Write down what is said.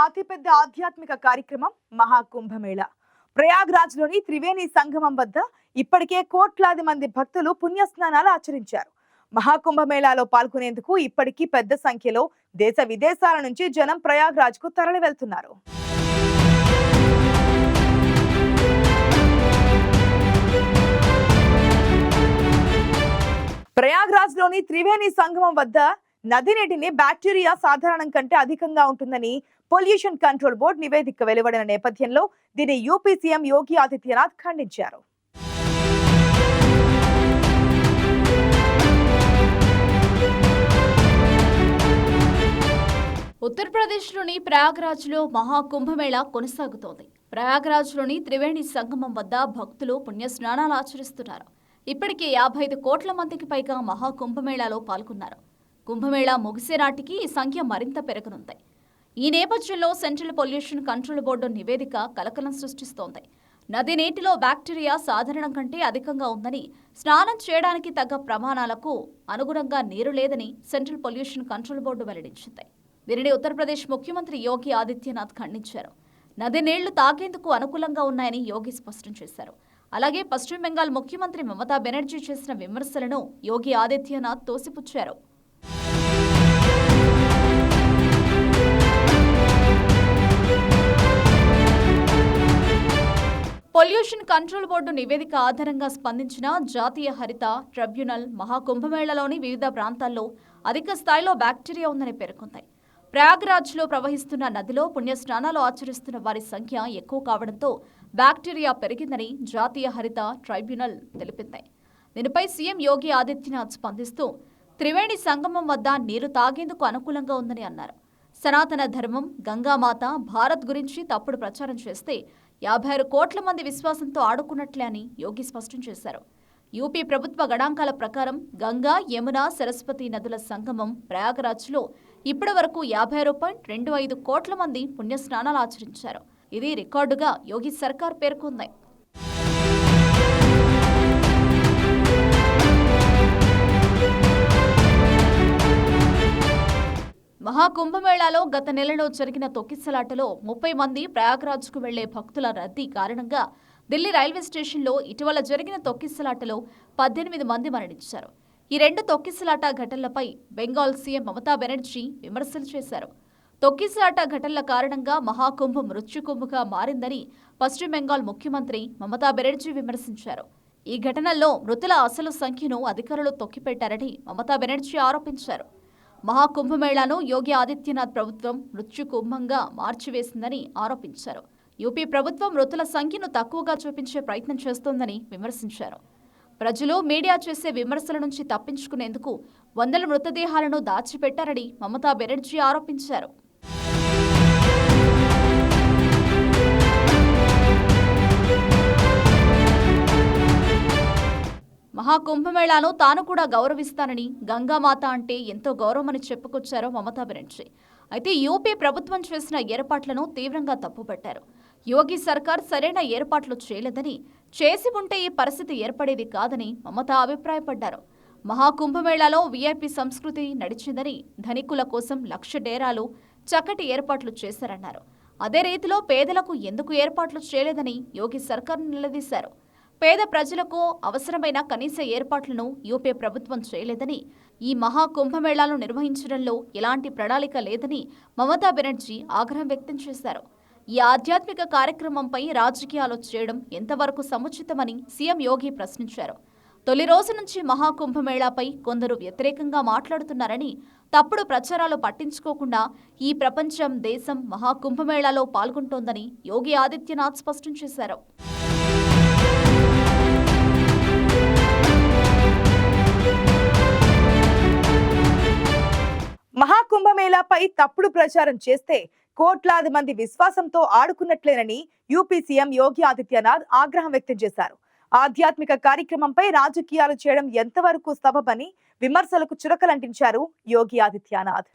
అతిపెద్ద ఆధ్యాత్మిక కార్యక్రమం మహాకుంభమేళ. ప్రయాగ్రాజ్లోని త్రివేణి సంగమం వద్ద ఇప్పటికే కోట్లాది మంది భక్తులు పుణ్యస్నానాలు ఆచరించారు. మహాకుంభమేళాలో పాల్గొనేందుకు ఇప్పటికీ పెద్ద సంఖ్యలో దేశ విదేశాల నుంచి జనం ప్రయాగ్రాజ్కు తరలి వెళ్తున్నారు. ప్రయాగ్రాజ్లోని త్రివేణి సంగమం వద్ద నది నీటిని బ్యాక్టీరియా సాధారణం కంటే అధికంగా ఉంటుందని పొల్యూషన్ కంట్రోల్ బోర్డు నివేదిక వెలువడిన నేపథ్యంలో దీన్ని యూపీ సీఎం యోగి ఆదిత్యనాథ్ ఖండించారు. ఉత్తరప్రదేశ్లోని ప్రయాగ్రాజ్లో మహాకుంభమేళా కొనసాగుతోంది. ప్రయాగ్రాజ్లోని త్రివేణి సంగమం వద్ద భక్తులు పుణ్యస్నానాలు ఆచరిస్తున్నారు. ఇప్పటికే 55 కోట్ల మందికి పైగా మహాకుంభమేళాలో పాల్గొన్నారు. కుంభమేళా ముగిసే నాటికి ఈ సంఖ్య మరింత పెరగనుంది. ఈ నేపథ్యంలో సెంట్రల్ పొల్యూషన్ కంట్రోల్ బోర్డు నివేదిక కలకలం సృష్టిస్తోంది. నది నీటిలో బ్యాక్టీరియా సాధారణం కంటే అధికంగా ఉందని, స్నానం చేయడానికి తగ్గ ప్రమాణాలకు అనుగుణంగా నీరు లేదని సెంట్రల్ పొల్యూషన్ కంట్రోల్ బోర్డు వెల్లడించింది. దీనిని ఉత్తరప్రదేశ్ ముఖ్యమంత్రి యోగి ఆదిత్యనాథ్ ఖండించారు. నది నీళ్లు తాగేందుకు అనుకూలంగా ఉన్నాయని యోగి స్పష్టం చేశారు. అలాగే పశ్చిమ బెంగాల్ ముఖ్యమంత్రి మమతా బెనర్జీ చేసిన విమర్శలను Yogi Adityanath తోసిపుచ్చారు. Pollution control board నివేదిక ఆధారంగా స్పందించిన జాతీయ హరిత ట్రిబ్యునల్ మహాకుంభమేళలోని వివిధ ప్రాంతాల్లో అధిక స్థాయిలో బ్యాక్టీరియా ఉందని పేర్కొంది. ప్రయాగ్రాజ్లో ప్రవహిస్తున్న నదిలో పుణ్యస్నానాలు ఆచరిస్తున్న వారి సంఖ్య ఎక్కువ కావడంతో బ్యాక్టీరియా పెరిగిందని జాతీయ హరిత ట్రైబ్యునల్ తెలిపింది. దీనిపై సీఎం యోగి ఆదిత్యనాథ్ స్పందిస్తూ త్రివేణి సంగమం వద్ద నీరు తాగేందుకు అనుకూలంగా ఉందని అన్నారు. సనాతన ధర్మం, గంగామాత, భారత్ గురించి తప్పుడు ప్రచారం చేస్తే 56 కోట్ల మంది విశ్వాసంతో ఆడుకున్నట్లే అని యోగి స్పష్టం చేశారు. యూపీ ప్రభుత్వ గణాంకాల ప్రకారం గంగా, యమున, సరస్వతి నదుల సంగమం ప్రయాగరాజ్లో ఇప్పటి వరకు 56.25 కోట్ల మంది పుణ్యస్నానాలు ఆచరించారు. ఇది రికార్డుగా యోగి సర్కార్ పేర్కొంది. మహాకుంభమేళాలో గత నెలలో జరిగిన తొక్కిసలాటలో 30 మంది ప్రయాగ్రాజ్కు వెళ్లే భక్తుల రద్దీ కారణంగా ఢిల్లీ రైల్వే స్టేషన్లో ఇటీవల జరిగిన తొక్కిసలాటలో 18 మంది మరణించారు. ఈ 2 తొక్కిసలాట ఘటనలపై బెంగాల్ సీఎం మమతా బెనర్జీ విమర్శలు చేశారు. తొక్కిసలాట ఘటనల కారణంగా మహాకుంభం మృత్యుకుంభగా మారిందని పశ్చిమ బెంగాల్ ముఖ్యమంత్రి మమతా బెనర్జీ విమర్శించారు. ఈ ఘటనల్లో మృతుల అసలు సంఖ్యను అధికారులు తొక్కిపెట్టారని మమతా బెనర్జీ ఆరోపించారు. మహాకుంభమేళాను యోగి ఆదిత్యనాథ్ ప్రభుత్వం మృత్యుకుంభంగా మార్చివేసిందని ఆరోపించారు. యూపీ ప్రభుత్వం మృతుల సంఖ్యను తక్కువగా చూపించే ప్రయత్నం చేస్తోందని విమర్శించారు. ప్రజలు, మీడియా చేసే విమర్శల నుంచి తప్పించుకునేందుకు వందల మృతదేహాలను దాచిపెట్టారని మమతా బెనర్జీ ఆరోపించారు. మహాకుంభమేళాను తాను కూడా గౌరవిస్తానని, గంగామాత అంటే ఎంతో గౌరవమని చెప్పుకొచ్చారు మమతా బెనర్జీ. అయితే యూపీ ప్రభుత్వం చేసిన ఏర్పాట్లను తీవ్రంగా తప్పుపట్టారు. యోగి సర్కార్ సరైన ఏర్పాట్లు చేయలేదని, చేసి ఉంటే ఈ పరిస్థితి ఏర్పడేది కాదని మమతా అభిప్రాయపడ్డారు. మహాకుంభమేళాలో వీఐపీ సంస్కృతి నడిచిందని, ధనికుల కోసం 1,00,000 డేరాలు, చక్కటి ఏర్పాట్లు చేశారన్నారు. అదే రీతిలో పేదలకు ఎందుకు ఏర్పాట్లు చేయలేదని యోగి సర్కార్ను నిలదీశారు. పేద ప్రజలకు అవసరమైన కనీస ఏర్పాట్లను యూపీ ప్రభుత్వం చేయలేదని, ఈ మహాకుంభమేళాను నిర్వహించడంలో ఎలాంటి ప్రణాళిక లేదని మమతా బెనర్జీ ఆగ్రహం వ్యక్తం చేశారు. ఈ ఆధ్యాత్మిక కార్యక్రమంపై రాజకీయాలు చేయడం ఎంతవరకు సముచితమని సీఎం యోగి ప్రశ్నించారు. తొలి రోజు నుంచి మహాకుంభమేళాపై కొందరు వ్యతిరేకంగా మాట్లాడుతున్నారని, తప్పుడు ప్రచారాలు పట్టించుకోకుండా ఈ ప్రపంచం, దేశం మహాకుంభమేళాలో పాల్గొంటోందని యోగి ఆదిత్యనాథ్ స్పష్టం చేశారు. మహాకుంభమేళాపై తప్పుడు ప్రచారం చేస్తే కోట్లాది మంది విశ్వాసంతో ఆడుకున్నట్లేనని యూపీ సీఎం యోగి ఆదిత్యనాథ్ ఆగ్రహం వ్యక్తం చేశారు. ఆధ్యాత్మిక కార్యక్రమంపై రాజకీయాలు చేయడం ఎంతవరకు సబబని విమర్శలకు చురకలంటించారు యోగి ఆదిత్యనాథ్.